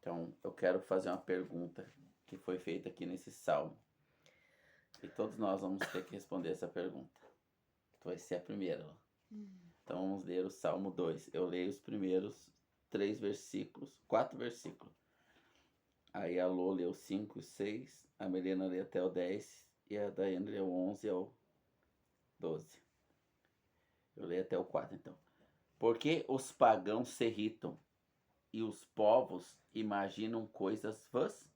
Então, eu quero fazer uma pergunta que foi feita aqui nesse salmo. E todos nós vamos ter que responder essa pergunta. Tu vai ser a primeira. Ó. Então, vamos ler o Salmo 2. Eu leio os primeiros 4 versículos. Aí a Lô leu 5 e 6, a Melena lê até o 10 e a Daiane leu 11 ao 12. Eu leio até o 4, então. Porque os pagãos se irritam e os povos imaginam coisas vãs?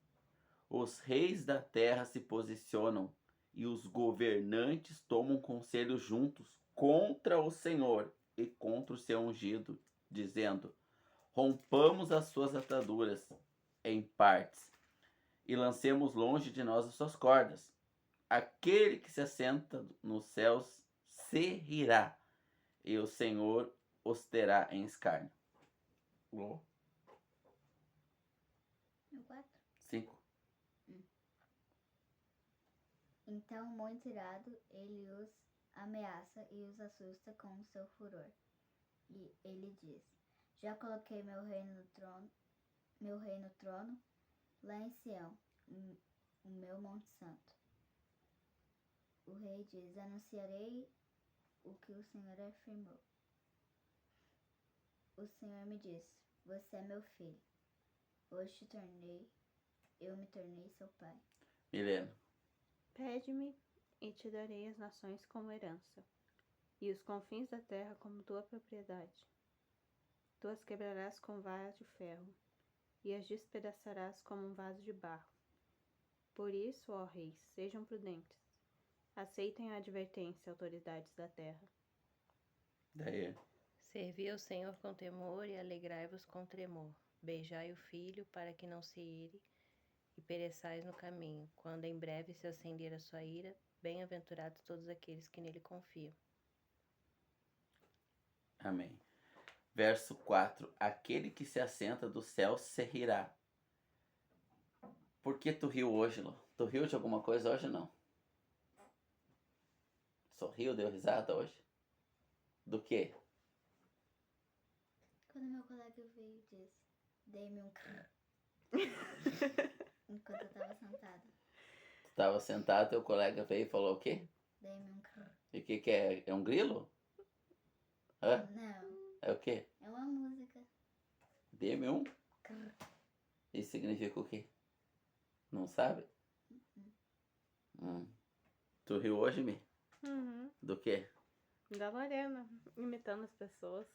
Os reis da terra se posicionam e os governantes tomam conselho juntos contra o Senhor e contra o seu ungido, dizendo: rompamos as suas ataduras em partes e lancemos longe de nós as suas cordas. Aquele que se assenta nos céus se rirá, e o Senhor os terá em escárnio. No 4. 5. Então, muito irado, ele os ameaça e os assusta com o seu furor. E ele diz: já coloquei meu rei no trono lá em Sião, o meu monte santo. O rei diz: anunciarei o que o Senhor afirmou. O Senhor me diz: você é meu filho. Hoje eu me tornei seu pai. Milena. Pede-me e te darei as nações como herança, e os confins da terra como tua propriedade. Tu as quebrarás com varas de ferro, e as despedaçarás como um vaso de barro. Por isso, ó reis, sejam prudentes. Aceitem a advertência, autoridades da terra. Daí. Servi ao Senhor com temor e alegrai-vos com tremor. Beijai o filho para que não se ire e pereçais no caminho. Quando em breve se acender a sua ira, bem-aventurados todos aqueles que nele confiam. Amém. Verso 4. Aquele que se assenta do céu se rirá. Por que tu riu hoje, Lô? Tu riu de alguma coisa hoje ou não? Sorriu, deu risada hoje? Do quê? Quando meu colega veio e disse: dei-me um crrr. Enquanto eu tava sentada. Tu tava sentado, teu colega veio e falou o quê? Dei-me um crrr. E o que é? É um grilo? Hã? Não, É o quê? é uma música. Dê-me um? Crrr. Isso significa o quê? Não sabe? Tu riu hoje, Mi? Uhum. Do quê? Da Lorena, imitando as pessoas.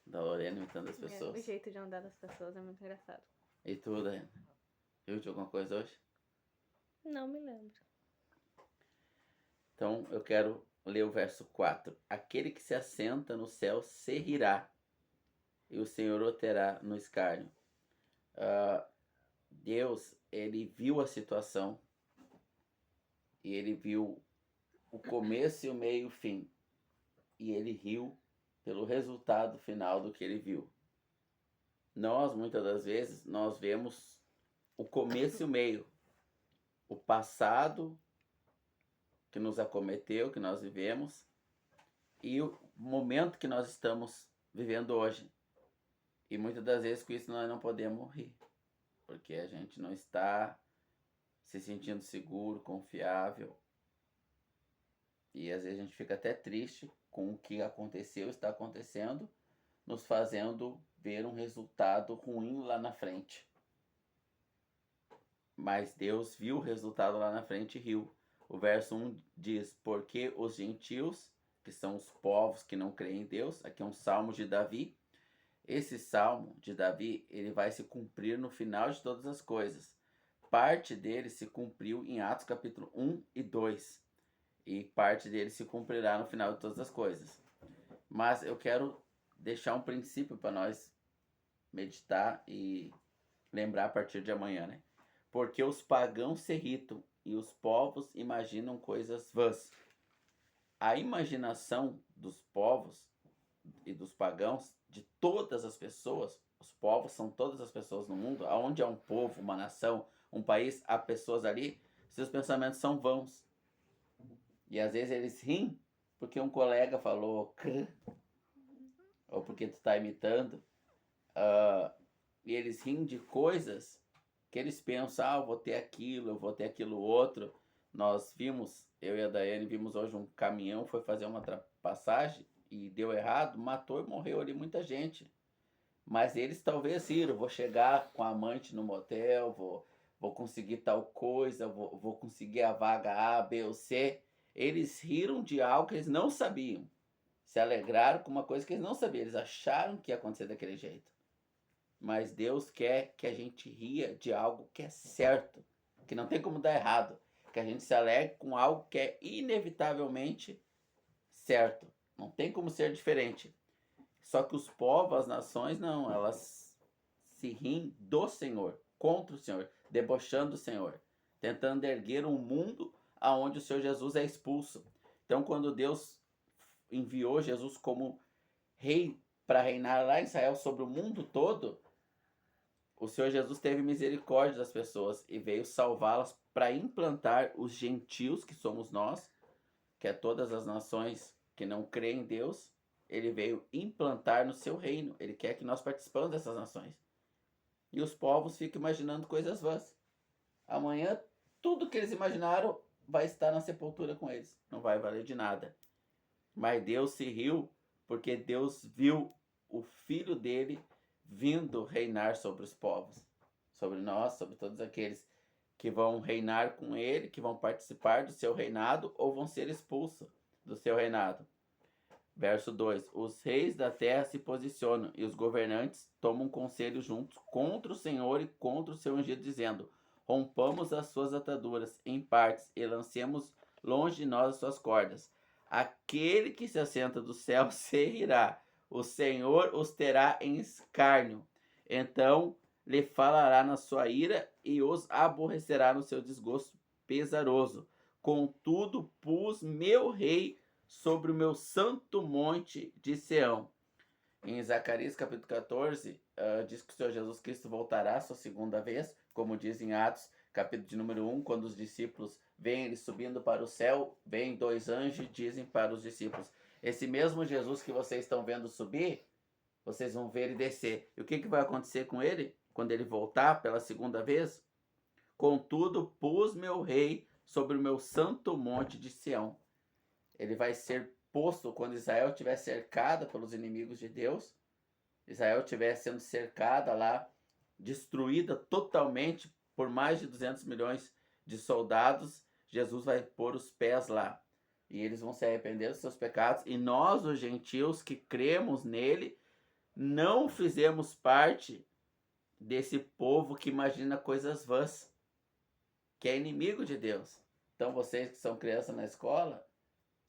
Da Lorena imitando as O pessoas. jeito de andar das pessoas é muito engraçado. E tu, Daiane? Riu de alguma coisa hoje? Não me lembro. Então eu quero ler o verso 4. Aquele que se assenta no céu se rirá, e o Senhor o terá no escárnio. Deus, ele viu a situação, e ele viu o começo e o meio e o fim. E ele riu pelo resultado final do que ele viu. Nós, muitas das vezes, nós vemos o começo e o meio. O passado que nos acometeu, que nós vivemos, e o momento que nós estamos vivendo hoje. E muitas das vezes com isso nós não podemos rir, porque a gente não está se sentindo seguro, confiável. E às vezes a gente fica até triste com o que aconteceu, está acontecendo, nos fazendo ver um resultado ruim lá na frente. Mas Deus viu o resultado lá na frente e riu. O verso 1 diz: porque os gentios, que são os povos que não creem em Deus, aqui é um salmo de Davi. Esse salmo de Davi, ele vai se cumprir no final de todas as coisas. Parte dele se cumpriu em Atos capítulo 1 e 2. E parte dele se cumprirá no final de todas as coisas. Mas eu quero deixar um princípio para nós meditar e lembrar a partir de amanhã, né? Porque os pagãos se irritam e os povos imaginam coisas vãs. A imaginação dos povos e dos pagãos, de todas as pessoas, os povos são todas as pessoas no mundo, aonde há um povo, uma nação, um país, há pessoas ali, seus pensamentos são vãos. E às vezes eles riem porque um colega falou crrr, ou porque tu está imitando. e eles riem de coisas que eles pensam, eu vou ter aquilo, eu vou ter aquilo outro. Nós vimos, eu e a Daiane vimos hoje um caminhão, foi fazer uma ultrapassagem e deu errado, matou e morreu ali muita gente. Mas eles talvez riram, vou chegar com a amante no motel, vou conseguir tal coisa, vou conseguir a vaga A, B ou C. Eles riram de algo que eles não sabiam. Se alegraram com uma coisa que eles não sabiam. Eles acharam que ia acontecer daquele jeito. Mas Deus quer que a gente ria de algo que é certo, que não tem como dar errado. Que a gente se alegre com algo que é inevitavelmente certo. Não tem como ser diferente. Só que os povos, as nações, não. Elas se riem do Senhor, contra o Senhor, debochando do Senhor. Tentando erguer um mundo onde o Senhor Jesus é expulso. Então, quando Deus enviou Jesus como rei para reinar lá em Israel sobre o mundo todo, o Senhor Jesus teve misericórdia das pessoas e veio salvá-las para implantar os gentios, que somos nós, que é todas as nações que não creem em Deus. Ele veio implantar no seu reino. Ele quer que nós participemos dessas nações. E os povos ficam imaginando coisas vãs. Amanhã, tudo que eles imaginaram vai estar na sepultura com eles. Não vai valer de nada. Mas Deus se riu porque Deus viu o Filho dele vindo reinar sobre os povos. Sobre nós, sobre todos aqueles que vão reinar com ele, que vão participar do seu reinado ou vão ser expulsos do seu reinado. Verso 2. Os reis da terra se posicionam e os governantes tomam conselho juntos contra o Senhor e contra o seu ungido, dizendo: rompamos as suas ataduras em partes e lancemos longe de nós as suas cordas. Aquele que se assenta do céu se rirá, o Senhor os terá em escárnio. Então lhe falará na sua ira e os aborrecerá no seu desgosto pesaroso. Contudo, pus meu rei sobre o meu santo monte de Sião. Em Zacarias capítulo 14, diz que o Senhor Jesus Cristo voltará a sua segunda vez, como diz em Atos capítulo de número 1, quando os discípulos veem ele subindo para o céu, vêm 2 anjos e dizem para os discípulos: esse mesmo Jesus que vocês estão vendo subir, vocês vão ver ele descer. E o que vai acontecer com ele quando ele voltar pela segunda vez? Contudo, pus meu rei sobre o meu santo monte de Sião. Ele vai ser posto quando Israel estiver cercada pelos inimigos de Deus. Israel estiver sendo cercada lá, destruída totalmente por mais de 200 milhões de soldados. Jesus vai pôr os pés lá. E eles vão se arrepender dos seus pecados. E nós, os gentios que cremos nele, não fizemos parte desse povo que imagina coisas vãs, que é inimigo de Deus. Então vocês que são crianças na escola,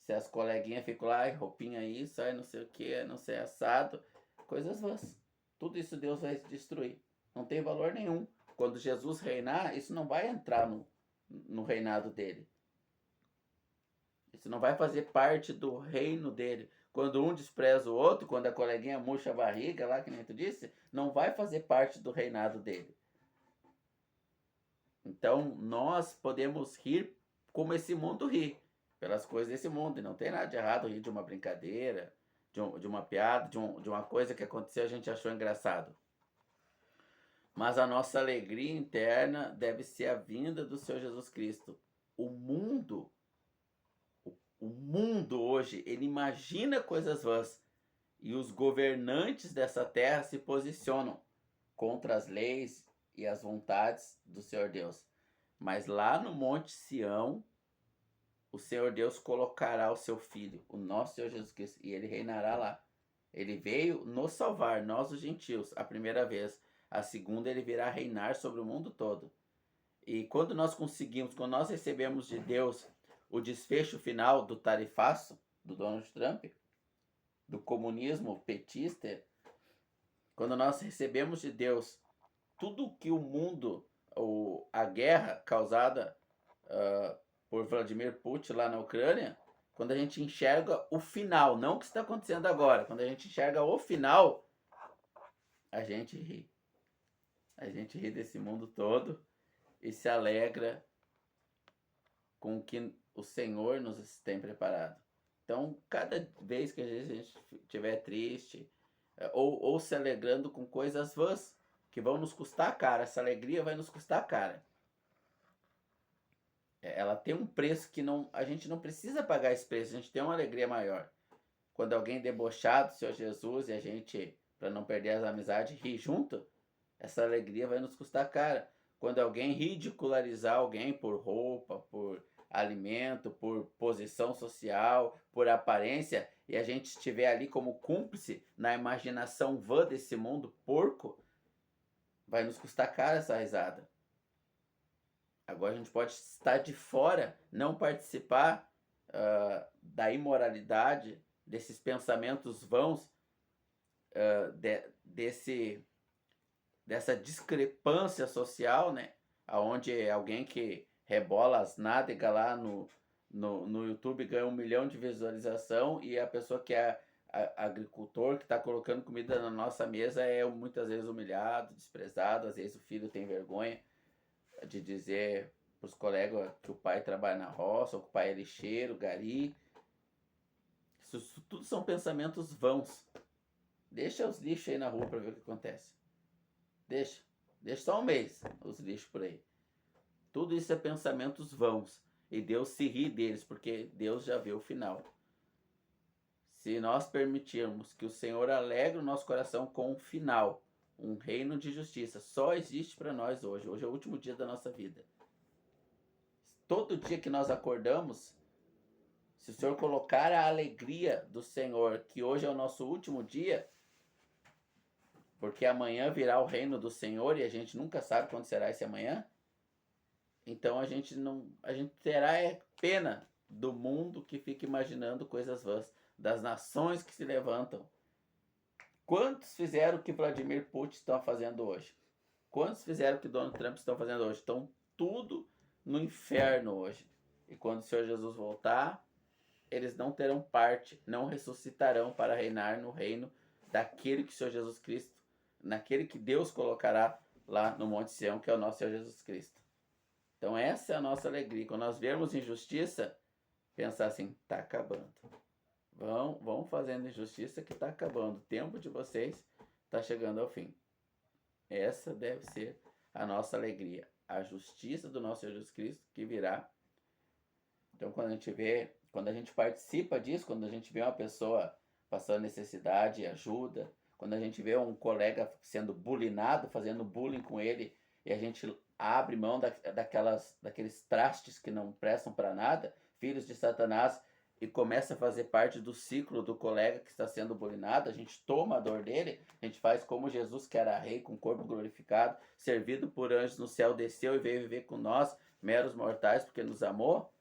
se as coleguinhas ficam lá, roupinha isso, não sei o que, não sei assado, coisas vãs. Tudo isso Deus vai destruir. Não tem valor nenhum. Quando Jesus reinar, isso não vai entrar no reinado dele. Isso não vai fazer parte do reino dele. Quando um despreza o outro, quando a coleguinha murcha a barriga lá, que nem tu disse, não vai fazer parte do reinado dele. Então, nós podemos rir como esse mundo ri, pelas coisas desse mundo. E não tem nada de errado rir de uma brincadeira, de uma piada, de uma coisa que aconteceu e a gente achou engraçado. Mas a nossa alegria interna deve ser a vinda do Senhor Jesus Cristo. O mundo hoje, ele imagina coisas vãs. E os governantes dessa terra se posicionam contra as leis e as vontades do Senhor Deus. Mas lá no Monte Sião, o Senhor Deus colocará o seu Filho, o nosso Senhor Jesus Cristo, e ele reinará lá. Ele veio nos salvar, nós os gentios, a primeira vez. A segunda, ele virá reinar sobre o mundo todo. E quando nós recebemos de Deus o desfecho final do tarifaço do Donald Trump, do comunismo petista, quando nós recebemos de Deus tudo que o mundo, a guerra causada por Vladimir Putin lá na Ucrânia, quando a gente enxerga o final, não o que está acontecendo agora, quando a gente enxerga o final, a gente ri. A gente ri desse mundo todo e se alegra com o que o Senhor nos tem preparado. Então, cada vez que a gente estiver triste ou se alegrando com coisas vãs que vão nos custar caro. Essa alegria vai nos custar caro. Ela tem um preço que a gente não precisa pagar esse preço, a gente tem uma alegria maior. Quando alguém debochado do Senhor Jesus e a gente, para não perder as amizades, ri junto, essa alegria vai nos custar caro. Quando alguém ridicularizar alguém por roupa, por alimento, por posição social, por aparência, e a gente estiver ali como cúmplice na imaginação vã desse mundo porco, vai nos custar caro essa risada. Agora a gente pode estar de fora, não participar da imoralidade, desses pensamentos vãos, dessa discrepância social, né? Onde alguém que rebola as nádegas lá no YouTube ganha 1 milhão de visualização e a pessoa que é agricultor, que está colocando comida na nossa mesa é muitas vezes humilhado, desprezado. Às vezes o filho tem vergonha de dizer para os colegas que o pai trabalha na roça, ou que o pai é lixeiro, gari. Isso tudo são pensamentos vãos. Deixa os lixos aí na rua para ver o que acontece. Deixa só um mês os lixos por aí. Tudo isso é pensamentos vãos. E Deus se ri deles, porque Deus já vê o final. Se nós permitirmos que o Senhor alegre o nosso coração com o final, um reino de justiça, só existe para nós hoje. Hoje é o último dia da nossa vida. Todo dia que nós acordamos, se o Senhor colocar a alegria do Senhor, que hoje é o nosso último dia, porque amanhã virá o reino do Senhor e a gente nunca sabe quando será esse amanhã, então a gente terá pena do mundo que fica imaginando coisas vãs, das nações que se levantam. Quantos fizeram o que Vladimir Putin está fazendo hoje? Quantos fizeram o que Donald Trump estão fazendo hoje? Estão tudo no inferno hoje. E quando o Senhor Jesus voltar, eles não terão parte, não ressuscitarão para reinar no reino daquele que o Senhor Jesus Cristo, naquele que Deus colocará lá no Monte Sião, que é o nosso Senhor Jesus Cristo. Então essa é a nossa alegria. Quando nós vermos injustiça, pensar assim, está acabando. Vão fazendo injustiça que está acabando. O tempo de vocês está chegando ao fim. Essa deve ser a nossa alegria. A justiça do nosso Senhor Jesus Cristo que virá. Então quando a gente participa disso, quando a gente vê uma pessoa passando necessidade e ajuda, quando a gente vê um colega sendo bulinado, fazendo bullying com ele, e a gente abre mão daqueles trastes que não prestam para nada, filhos de Satanás, e começa a fazer parte do ciclo do colega que está sendo bulinado, a gente toma a dor dele, a gente faz como Jesus, que era rei, com o corpo glorificado, servido por anjos no céu, desceu e veio viver com nós, meros mortais, porque nos amou.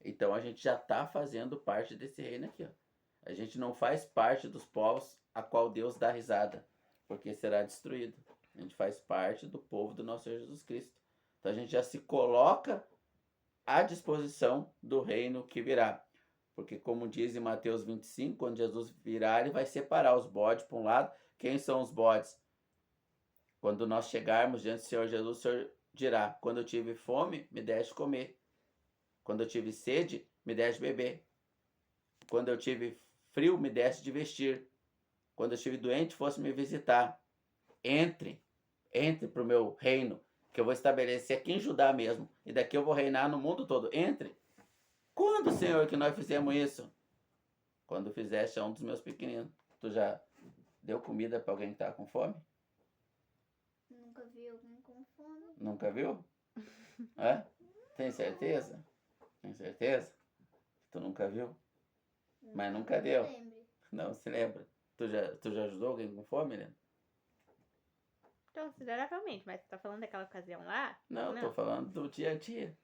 Então a gente já está fazendo parte desse reino aqui, ó. A gente não faz parte dos povos a qual Deus dá risada, porque será destruído. A gente faz parte do povo do nosso Senhor Jesus Cristo. Então a gente já se coloca à disposição do reino que virá. Porque como diz em Mateus 25, quando Jesus virá, ele vai separar os bodes para um lado. Quem são os bodes? Quando nós chegarmos diante do Senhor Jesus, o Senhor dirá, quando eu tive fome, me deste comer. Quando eu tive sede, me deste beber. Quando eu tive frio, me deste de vestir. Quando eu estive doente, fosse me visitar. Entre para o meu reino, que eu vou estabelecer aqui em Judá mesmo. E daqui eu vou reinar no mundo todo. Entre. Quando, Senhor, que nós fizemos isso? Quando fizeste a um dos meus pequeninos. Tu já deu comida para alguém que está com fome? Nunca vi alguém com fome. Nunca viu? É? Tem certeza? Tem certeza? Tu nunca viu? Mas nunca deu. Não se lembra. Tu já ajudou alguém com fome, Helena? Consideravelmente, mas você tá falando daquela ocasião lá? Não, tô falando do dia a dia.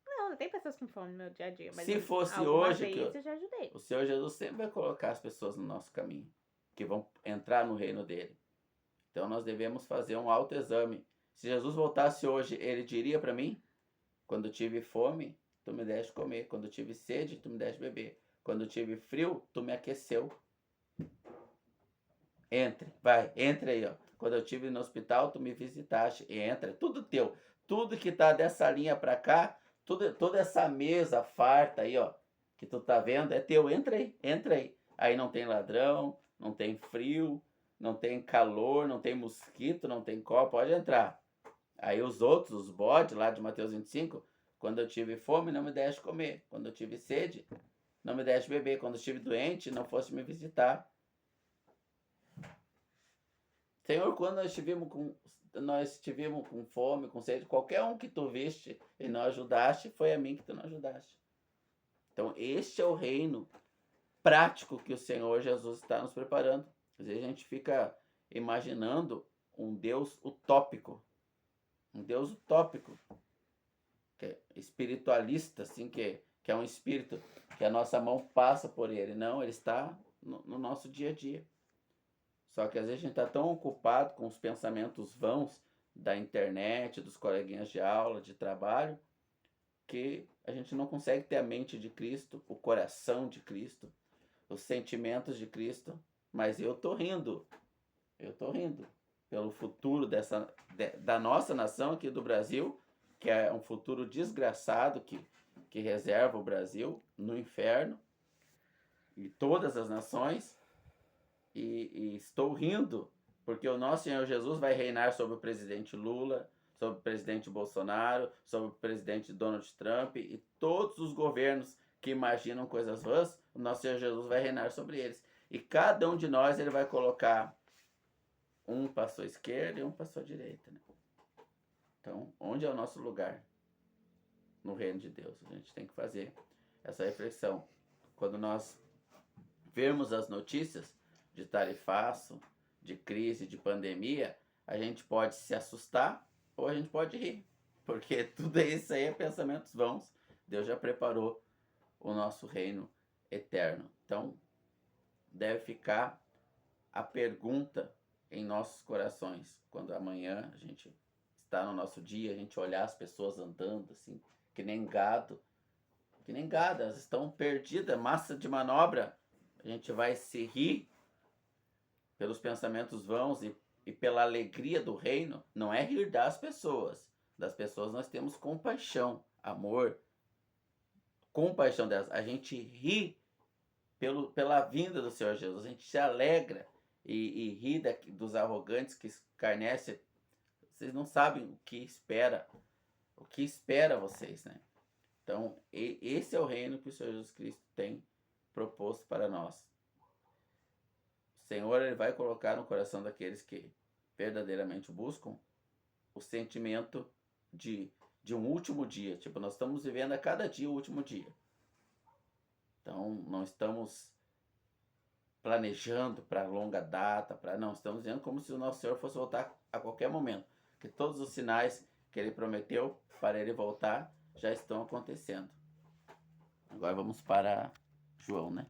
Não tem pessoas com fome no meu dia a dia. Mas se fosse hoje, eu já ajudei. O Senhor Jesus sempre vai colocar as pessoas no nosso caminho, que vão entrar no reino dele. Então nós devemos fazer um autoexame. Se Jesus voltasse hoje, ele diria para mim, quando tive fome, tu me deste comer. Quando tive sede, tu me deste beber. Quando tive frio, tu me aqueceu. Entre aí, ó. Quando eu estive no hospital, tu me visitaste. Entra, tudo teu. Tudo que tá dessa linha pra cá, toda essa mesa farta aí, ó, que tu tá vendo, é teu. Entra aí. Aí não tem ladrão, não tem frio, não tem calor, não tem mosquito, não tem cobra, pode entrar. Aí os outros, os bodes lá de Mateus 25, quando eu tive fome, não me deixe comer. Quando eu tive sede, não me deixe beber. Quando eu estive doente, não fosse me visitar. Senhor, quando nós estivemos com fome, com sede, qualquer um que tu viste e não ajudaste, foi a mim que tu não ajudaste. Então, este é o reino prático que o Senhor Jesus está nos preparando. Às vezes a gente fica imaginando um Deus utópico. Um Deus utópico. Que é espiritualista, assim, que é um espírito que a nossa mão passa por ele. Não, ele está no nosso dia a dia. Só que às vezes a gente está tão ocupado com os pensamentos vãos da internet, dos coleguinhas de aula, de trabalho, que a gente não consegue ter a mente de Cristo, o coração de Cristo, os sentimentos de Cristo. Mas eu tô rindo pelo futuro da nossa nação aqui do Brasil, que é um futuro desgraçado que reserva o Brasil no inferno e todas as nações. E estou rindo porque o nosso Senhor Jesus vai reinar sobre o presidente Lula, sobre o presidente Bolsonaro, sobre o presidente Donald Trump e todos os governos que imaginam coisas vãs. O nosso Senhor Jesus vai reinar sobre eles. E cada um de nós ele vai colocar um para a sua esquerda e um para a sua direita. Né? Então, onde é o nosso lugar? No reino de Deus. A gente tem que fazer essa reflexão. Quando nós vermos as notícias de tarifaço, de crise, de pandemia, a gente pode se assustar ou a gente pode rir. Porque tudo isso aí é pensamentos vãos. Deus já preparou o nosso reino eterno. Então, deve ficar a pergunta em nossos corações. Quando amanhã a gente está no nosso dia, a gente olhar as pessoas andando assim, que nem gado, elas estão perdidas, massa de manobra. A gente vai se rir pelos pensamentos vãos e pela alegria do reino. Não é rir das pessoas. Das pessoas nós temos compaixão, amor, compaixão delas. A gente ri pela vinda do Senhor Jesus. A gente se alegra e ri dos arrogantes que escarnecem. Vocês não sabem o que espera vocês, né? Então, esse é o reino que o Senhor Jesus Cristo tem proposto para nós. O Senhor ele vai colocar no coração daqueles que verdadeiramente buscam o sentimento de um último dia. Tipo, nós estamos vivendo a cada dia o último dia. Então, não estamos planejando para longa data, não, estamos vendo como se o nosso Senhor fosse voltar a qualquer momento. Que todos os sinais que ele prometeu para ele voltar já estão acontecendo. Agora vamos para João, né?